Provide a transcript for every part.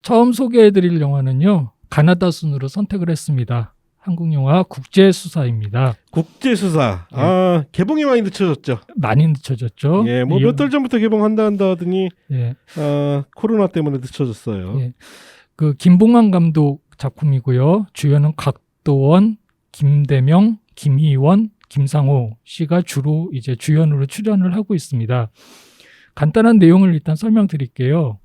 처음 소개해드릴 영화는요. 가나다 순으로 선택을 했습니다. 한국 영화 국제수사입니다. 국제수사. 예. 개봉이 많이 늦춰졌죠. 많이 늦춰졌죠. 예, 뭐 몇 달 전부터 개봉한다 하더니 예. 코로나 때문에 늦춰졌어요. 예. 그 김봉환 감독 작품이고요. 주연은 각도원, 김대명, 김희원, 김상호 씨가 주로 이제 주연으로 출연을 하고 있습니다. 간단한 내용을 일단 설명드릴게요.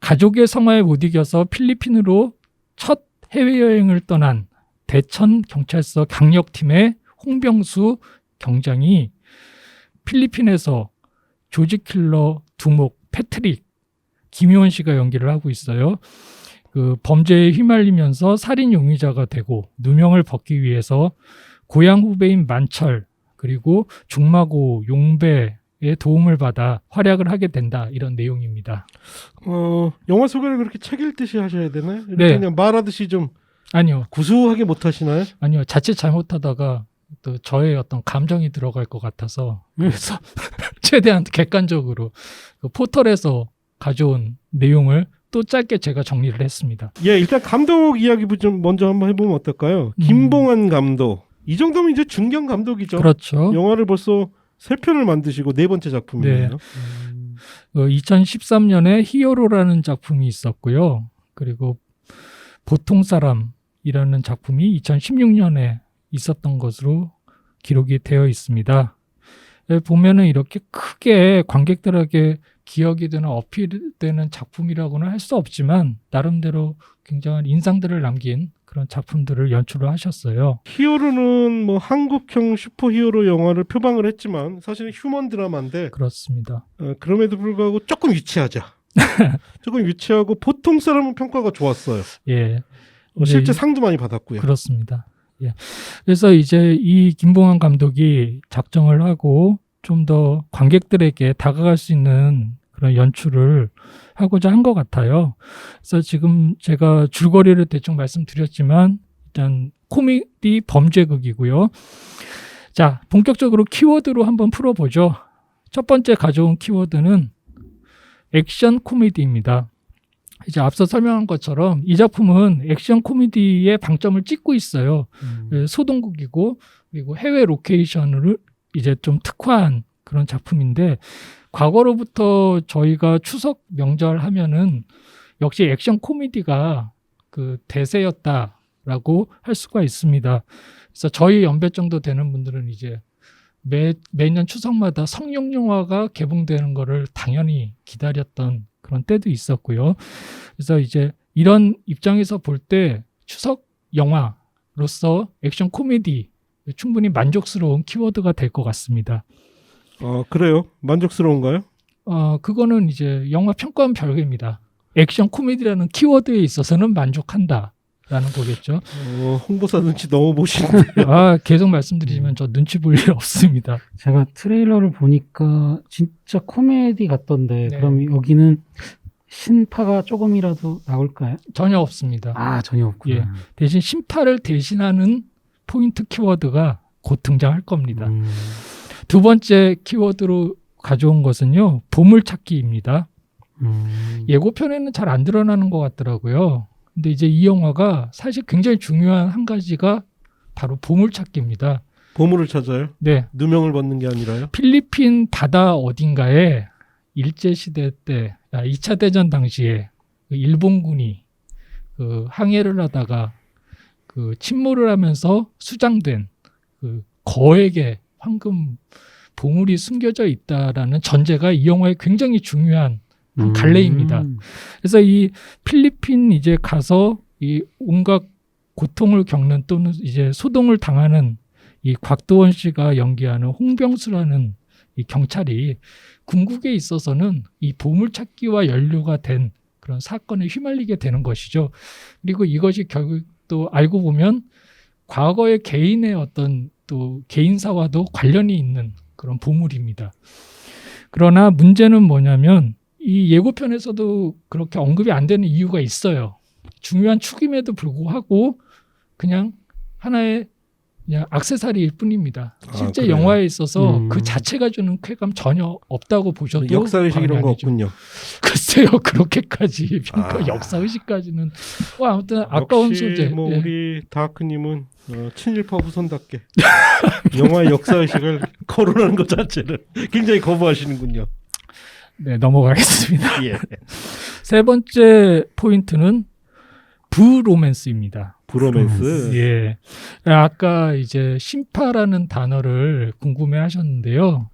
가족의 성화에 못 이겨서 필리핀으로 첫 해외여행을 떠난 대천 경찰서 강력팀의 홍병수 경장이 필리핀에서 조직킬러 두목 패트릭 김희원 씨가 연기를 하고 있어요. 그 범죄에 휘말리면서 살인 용의자가 되고 누명을 벗기 위해서 고향 후배인 만철 그리고 중마고 용배의 도움을 받아 활약을 하게 된다 이런 내용입니다. 영화 소개를 그렇게 책 읽듯이 하셔야 되나요? 네. 그냥 말하듯이 좀 아니요. 구수하게 못 하시나요? 아니요. 자칫 잘못하다가 또 저의 어떤 감정이 들어갈 것 같아서 그래서 최대한 객관적으로 그 포털에서 가져온 내용을 또 짧게 제가 정리를 했습니다. 예, 일단 감독 이야기 좀 먼저 한번 해보면 어떨까요? 김봉환 감독. 이 정도면 이제 중견 감독이죠. 그렇죠. 영화를 벌써 3편을 만드시고 4번째 작품이에요. 네. 2013년에 히어로라는 작품이 있었고요. 그리고 보통 사람이라는 작품이 2016년에 있었던 것으로 기록이 되어 있습니다. 보면은 이렇게 크게 관객들에게 기억이 되는 어필되는 작품이라고는 할 수 없지만 나름대로 굉장한 인상들을 남긴 그런 작품들을 연출을 하셨어요. 히어로는 뭐 한국형 슈퍼히어로 영화를 표방을 했지만 사실은 휴먼 드라마인데 그렇습니다. 그럼에도 불구하고 조금 유치하죠. 조금 유치하고 보통 사람은 평가가 좋았어요. 예. 실제 상도 많이 받았고요. 그렇습니다. 예. 그래서 이제 이 김봉환 감독이 작정을 하고 좀 더 관객들에게 다가갈 수 있는 그런 연출을 하고자 한 것 같아요. 그래서 지금 제가 줄거리를 대충 말씀드렸지만 일단 코미디 범죄극이고요. 자, 본격적으로 키워드로 한번 풀어보죠. 첫 번째 가져온 키워드는 액션 코미디입니다. 이제 앞서 설명한 것처럼 이 작품은 액션 코미디의 방점을 찍고 있어요. 소동극이고 그리고 해외 로케이션을 이제 좀 특화한 그런 작품인데 과거로부터 저희가 추석 명절 하면은 역시 액션 코미디가 그 대세였다라고 할 수가 있습니다. 그래서 저희 연배 정도 되는 분들은 이제 매년 추석마다 성룡 영화가 개봉되는 거를 당연히 기다렸던 그런 때도 있었고요. 그래서 이제 이런 입장에서 볼 때 추석 영화로서 액션 코미디 충분히 만족스러운 키워드가 될 것 같습니다. 그래요? 만족스러운가요? 그거는 이제 영화 평가는 별개입니다. 액션 코미디라는 키워드에 있어서는 만족한다라는 거겠죠. 홍보사 눈치 너무 보시는데요. 계속 말씀드리지만 저 눈치 볼 일 없습니다. 제가 트레일러를 보니까 진짜 코미디 같던데 네. 그럼 여기는 신파가 조금이라도 나올까요? 전혀 없습니다. 전혀 없구나. 예. 대신 신파를 대신하는 포인트 키워드가 곧 등장할 겁니다. 두 번째 키워드로 가져온 것은요. 보물찾기입니다. 예고편에는 잘 안 드러나는 것 같더라고요. 근데 이제 이 영화가 사실 굉장히 중요한 한 가지가 바로 보물찾기입니다. 보물을 찾아요? 네. 누명을 벗는 게 아니라요? 필리핀 바다 어딘가에 일제시대 때 2차 대전 당시에 그 일본군이 그 항해를 하다가 그 침몰을 하면서 수장된 그 거액의 황금 보물이 숨겨져 있다라는 전제가 이 영화의 굉장히 중요한 한 갈래입니다. 그래서 이 필리핀 이제 가서 이 온갖 고통을 겪는 또는 이제 소동을 당하는 이 곽도원 씨가 연기하는 홍병수라는 이 경찰이 궁극에 있어서는 이 보물찾기와 연루가 된 그런 사건에 휘말리게 되는 것이죠. 그리고 이것이 결국 또 알고 보면 과거의 개인의 어떤 또 개인사와도 관련이 있는 그런 보물입니다. 그러나 문제는 뭐냐면 이 예고편에서도 그렇게 언급이 안 되는 이유가 있어요. 중요한 축임에도 불구하고 그냥 하나의 그냥 액세서리일 뿐입니다. 실제 그래요? 영화에 있어서 음. 그 자체가 주는 쾌감 전혀 없다고 보셔도 역사의식 이런 거 과언이 아니죠. 없군요. 글쎄요, 그렇게까지 아. 역사의식까지는 아무튼 아까운 역시 소재. 뭐 예. 우리 다크님은 친일파 후손답게 영화 역사의식을 거론하는 것 자체를 굉장히 거부하시는군요. 네, 넘어가겠습니다. 예. 세 번째 포인트는 브로맨스입니다. 브로맨스. 예. 아까 이제 신파라는 단어를 궁금해하셨는데요.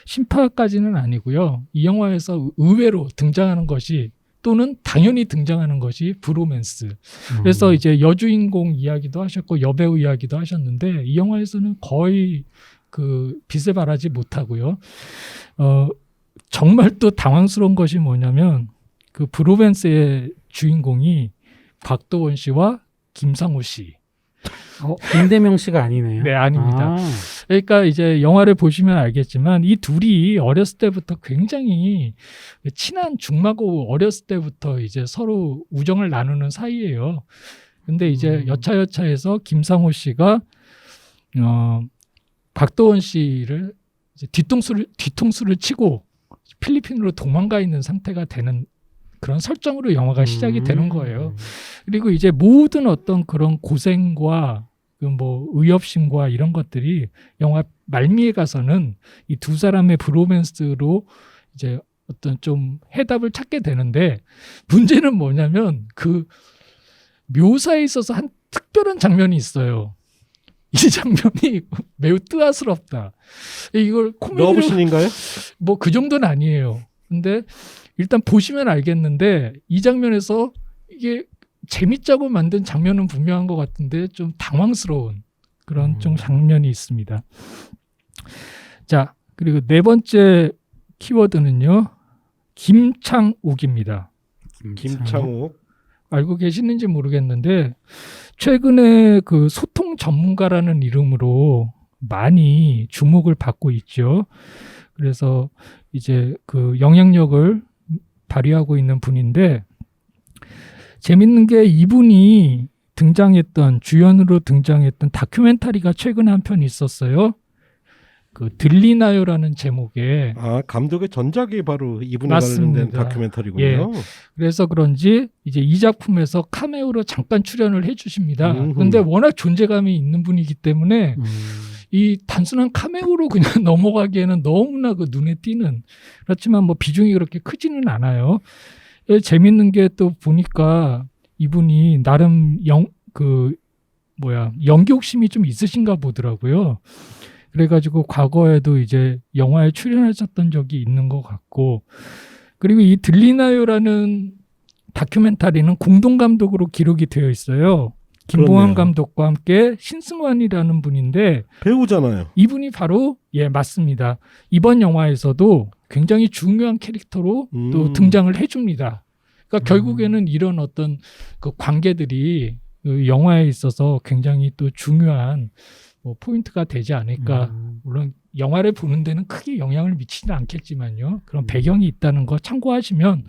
신파까지는 아니고요. 이 영화에서 의외로 등장하는 것이 또는 당연히 등장하는 것이 브로맨스. 그래서 이제 여주인공 이야기도 하셨고 여배우 이야기도 하셨는데 이 영화에서는 거의 그 빛을 발하지 못하고요. 정말 또 당황스러운 것이 뭐냐면 그 브로맨스의 주인공이 박도원 씨와 김상우 씨. 김대명 씨가 아니네요. 네, 아닙니다. 아, 그러니까 이제 영화를 보시면 알겠지만 이 둘이 어렸을 때부터 굉장히 친한 중마고 어렸을 때부터 이제 서로 우정을 나누는 사이예요. 근데 이제 여차여차해서 김상우 씨가 박도원 씨를 이제 뒤통수를 치고 필리핀으로 도망가 있는 상태가 되는 그런 설정으로 영화가 시작이 되는 거예요. 그리고 이제 모든 어떤 그런 고생과 그 뭐 의협심과 이런 것들이 영화 말미에 가서는 이 두 사람의 브로맨스로 이제 어떤 좀 해답을 찾게 되는데 문제는 뭐냐면 그 묘사에 있어서 한 특별한 장면이 있어요. 이 장면이 매우 뜨아스럽다. 이걸 코미디로 러브신인가요? 뭐 그 정도는 아니에요. 근데 일단 보시면 알겠는데 이 장면에서 이게 재밌자고 만든 장면은 분명한 것 같은데 좀 당황스러운 그런 좀 장면이 있습니다. 자, 그리고 네 번째 키워드는요. 김창욱입니다. 김창욱. 알고 계시는지 모르겠는데 최근에 그 소통 전문가라는 이름으로 많이 주목을 받고 있죠. 그래서 이제 그 영향력을 발휘하고 있는 분인데 재밌는 게 이분이 주연으로 등장했던 다큐멘터리가 최근에 한 편 있었어요. 그 들리나요라는 제목의 감독의 전작이 바로 이분에 맞습니다. 관련된 다큐멘터리군요. 예. 그래서 그런지 이제 이 작품에서 카메오로 잠깐 출연을 해주십니다. 그런데 워낙 존재감이 있는 분이기 때문에 이 단순한 카메오로 그냥 넘어가기에는 너무나 그 눈에 띄는 그렇지만 뭐 비중이 그렇게 크지는 않아요. 재밌는 게 또 보니까 이분이 나름 연기 욕심이 좀 있으신가 보더라고요. 그래가지고 과거에도 이제 영화에 출연하셨던 적이 있는 것 같고 그리고 이 들리나요라는 다큐멘터리는 공동 감독으로 기록이 되어 있어요. 김봉환 그렇네요. 감독과 함께 신승환이라는 분인데 배우잖아요. 이분이 바로 맞습니다. 이번 영화에서도 굉장히 중요한 캐릭터로 또 등장을 해줍니다. 그러니까 결국에는 이런 어떤 그 관계들이 그 영화에 있어서 굉장히 또 중요한 뭐 포인트가 되지 않을까. 물론 영화를 보는 데는 크게 영향을 미치지는 않겠지만요. 그런 배경이 있다는 거 참고하시면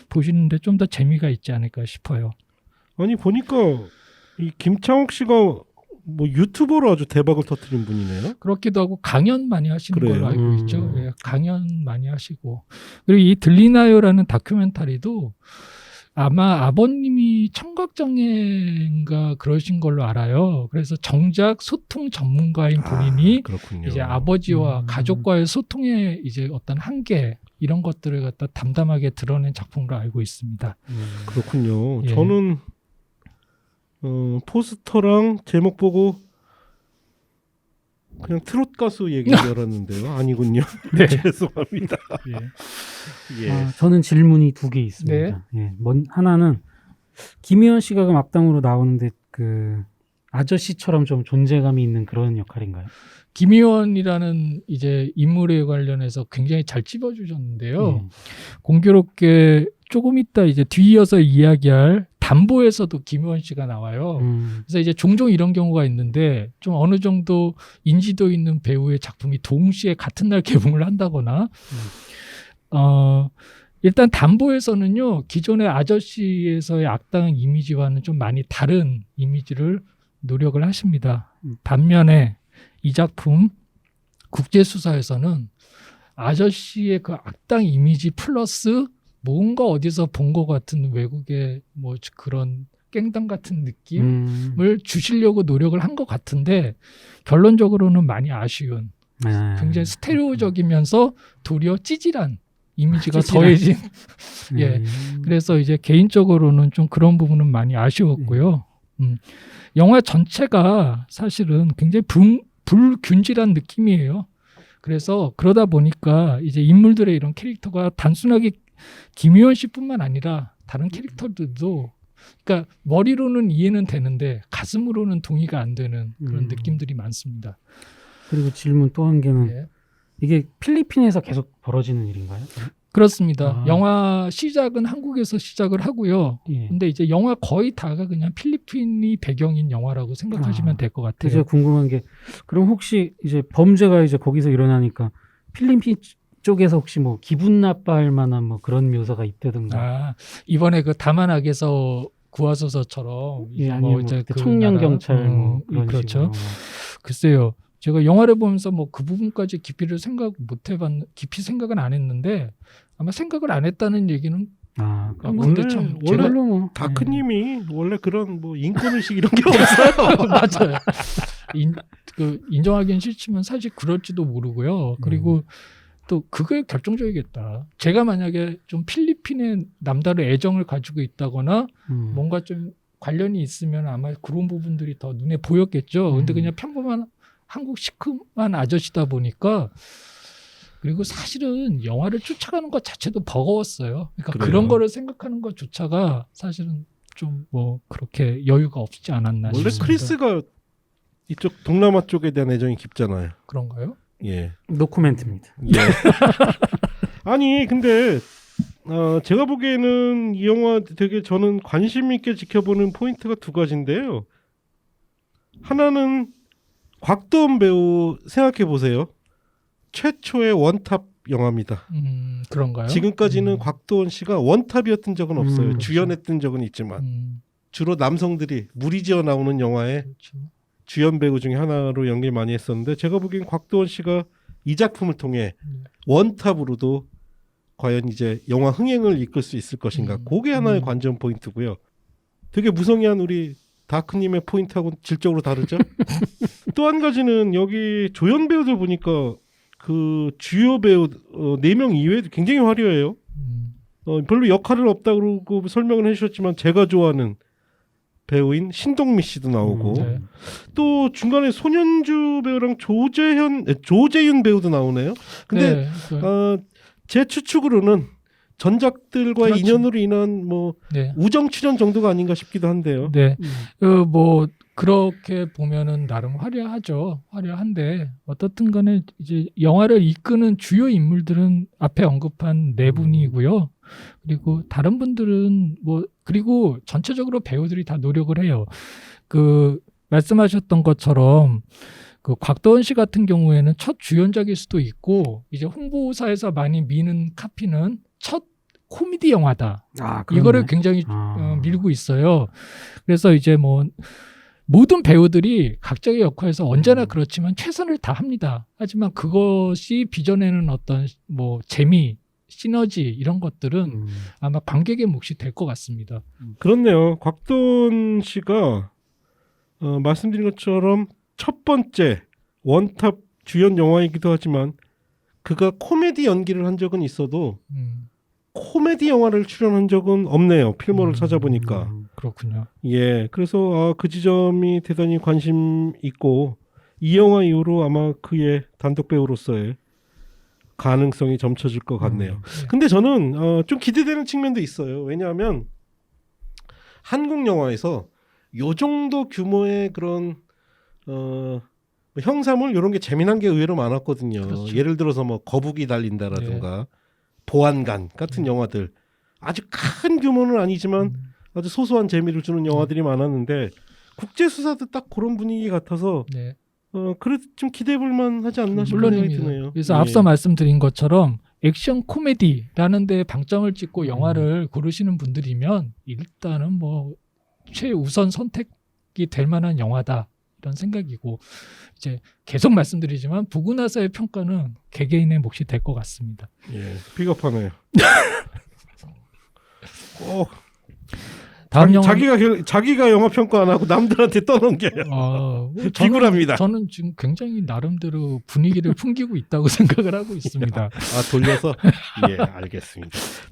보시는데 좀 더 재미가 있지 않을까 싶어요. 아니 보니까 이 김창욱 씨가 뭐 유튜버로 아주 대박을 터뜨린 분이네요. 그렇기도 하고 강연 많이 하시는 그래요? 걸로 알고 있죠. 예, 강연 많이 하시고 그리고 이 들리나요라는 다큐멘터리도 아마 아버님이 청각장애인가 그러신 걸로 알아요. 그래서 정작 소통 전문가인 본인이 그렇군요. 이제 아버지와 가족과의 소통의 이제 어떤 한계 이런 것들을 갖다 담담하게 드러낸 작품으로 알고 있습니다. 그렇군요. 예. 저는 포스터랑 제목 보고 그냥 트롯 가수 얘기인 줄 알았는데요. 아니군요. 네. 죄송합니다. 예. 예. 저는 질문이 두 개 있습니다. 하나는 김희원 씨가 그럼 앞당으로 나오는데 그 아저씨처럼 좀 존재감이 있는 그런 역할인가요? 김희원이라는 이제 인물에 관련해서 굉장히 잘 찝어주셨는데요. 공교롭게 조금 이따 이제 뒤이어서 이야기할 담보에서도 김희원 씨가 나와요. 그래서 이제 종종 이런 경우가 있는데 좀 어느 정도 인지도 있는 배우의 작품이 동시에 같은 날 개봉을 한다거나 일단 담보에서는요 기존의 아저씨에서의 악당 이미지와는 좀 많이 다른 이미지를 노력을 하십니다. 반면에 이 작품 국제수사에서는 아저씨의 그 악당 이미지 플러스 뭔가 어디서 본 것 같은 외국의 뭐 그런 깽당 같은 느낌을 주시려고 노력을 한 것 같은데 결론적으로는 많이 아쉬운 굉장히 스테레오적이면서 도리어 찌질한 이미지가 더해진 예. 그래서 이제 개인적으로는 좀 그런 부분은 많이 아쉬웠고요. 영화 전체가 사실은 굉장히 불균질한 느낌이에요. 그래서 그러다 보니까 이제 인물들의 이런 캐릭터가 단순하게 김희원 씨뿐만 아니라 다른 캐릭터들도 그러니까 머리로는 이해는 되는데 가슴으로는 동의가 안 되는 그런 느낌들이 많습니다. 그리고 질문 또 한 개는 예. 이게 필리핀에서 계속 벌어지는 일인가요? 그렇습니다. 영화 시작은 한국에서 시작을 하고요. 예. 근데 이제 영화 거의 다가 그냥 필리핀이 배경인 영화라고 생각하시면 될 것 같아요. 제가 궁금한 게 그럼 혹시 이제 범죄가 이제 거기서 일어나니까 필리핀 쪽에서 혹시 뭐 기분 나빠할 만한 뭐 그런 묘사가 있다든가 이번에 그 다만악에서 구하소서처럼 예, 아니면 이제 그 청년 경찰 뭐 그런 그렇죠. 식으로 글쎄요. 제가 영화를 보면서 뭐 그 부분까지 깊이 생각은 안 했는데 아마 생각을 안 했다는 얘기는 근데 참 원래 제가 뭐 다크님이 원래 그런 뭐 인권의식 이런 게 없어요. 맞아요. 인정하기는 싫지만 사실 그럴지도 모르고요. 그리고 또 그게 결정적이겠다. 제가 만약에 좀 필리핀에 남다른 애정을 가지고 있다거나 뭔가 좀 관련이 있으면 아마 그런 부분들이 더 눈에 보였겠죠. 근데 그냥 평범한 한국 시큼한 아저씨다 보니까 그리고 사실은 영화를 쫓아가는 것 자체도 버거웠어요. 그러니까 그래요. 그런 거를 생각하는 것조차가 사실은 좀 뭐 그렇게 여유가 없지 않았나 원래 싶습니다. 크리스가 이쪽 동남아 쪽에 대한 애정이 깊잖아요. 그런가요? 예. 노코멘트입니다. 예. 아니 근데 제가 보기에는 이 영화 되게 저는 관심 있게 지켜보는 포인트가 두 가지인데요. 하나는 곽도원 배우 생각해 보세요. 최초의 원탑 영화입니다. 그런가요? 지금까지는 곽도원 씨가 원탑이었던 적은 없어요. 그렇죠. 주연했던 적은 있지만 주로 남성들이 무리지어 나오는 영화에 그렇죠. 주연 배우 중에 하나로 연기 많이 했었는데 제가 보기엔 곽도원 씨가 이 작품을 통해 원탑으로도 과연 이제 영화 흥행을 이끌 수 있을 것인가. 그게 하나의 관전 포인트고요. 되게 무성의한 우리 다크님의 포인트하고는 질적으로 다르죠. 또 한 가지는 여기 조연 배우들 보니까 그 주요 배우 4명 이외에도 굉장히 화려해요. 별로 역할은 없다고 설명을 해주셨지만 제가 좋아하는 배우인 신동미 씨도 나오고 네. 또 중간에 손현주 배우랑 조재윤 배우도 나오네요. 근데 네, 제 추측으로는 전작들과의 그렇죠. 인연으로 인한 뭐 네. 우정 출연 정도가 아닌가 싶기도 한데요. 네. 뭐 그렇게 보면은 나름 화려한데 어떻든 간에 이제 영화를 이끄는 주요 인물들은 앞에 언급한 4분이고요. 그리고 다른 분들은 뭐 그리고 전체적으로 배우들이 다 노력을 해요. 그 말씀하셨던 것처럼 그 곽도원 씨 같은 경우에는 첫 주연작일 수도 있고 이제 홍보사에서 많이 미는 카피는 첫 코미디 영화다. 이거를 굉장히 밀고 있어요. 그래서 이제 뭐 모든 배우들이 각자의 역할에서 언제나 그렇지만 최선을 다합니다. 하지만 그것이 빚어내는 어떤 뭐 재미, 시너지 이런 것들은 아마 관객의 몫이 될 것 같습니다. 그렇네요. 곽도원 씨가 말씀드린 것처럼 첫 번째 원탑 주연 영화이기도 하지만 그가 코미디 연기를 한 적은 있어도 코미디 영화를 출연한 적은 없네요. 필모를 찾아보니까. 그렇군요. 예, 그래서 그 지점이 대단히 관심 있고 이 영화 이후로 아마 그의 단독 배우로서의 가능성이 점쳐질 것 같네요. 근데 저는 좀 기대되는 측면도 있어요. 왜냐하면 한국 영화에서 요 정도 규모의 그런 형사물 이런 게 재미난 게 의외로 많았거든요. 그렇죠. 예를 들어서 뭐 거북이 달린다라든가 보안관 같은 영화들 아주 큰 규모는 아니지만 아주 소소한 재미를 주는 영화들이 많았는데 국제 수사도 딱 그런 분위기 같아서 네. 그래도 좀 기대해볼 만하지 않나 싶은 생각이 물론입니다. 드네요. 그래서 앞서 말씀드린 것처럼 액션 코미디라는 데 방점을 찍고 영화를 고르시는 분들이면 일단은 뭐 최우선 선택 될 만한 영화다 이런 생각이고 이제 계속 말씀드리지만 보고 나서의 평가는 개개인의 몫이 될 것 같습니다. 예, 픽업하네요. 꼭 다음 영화 자기가 영화 평가 안 하고 남들한테 떠넘겨요. 비굴합니다. 저는 지금 굉장히 나름대로 분위기를 풍기고 있다고 생각을 하고 있습니다. 돌려서 예, 알겠습니다.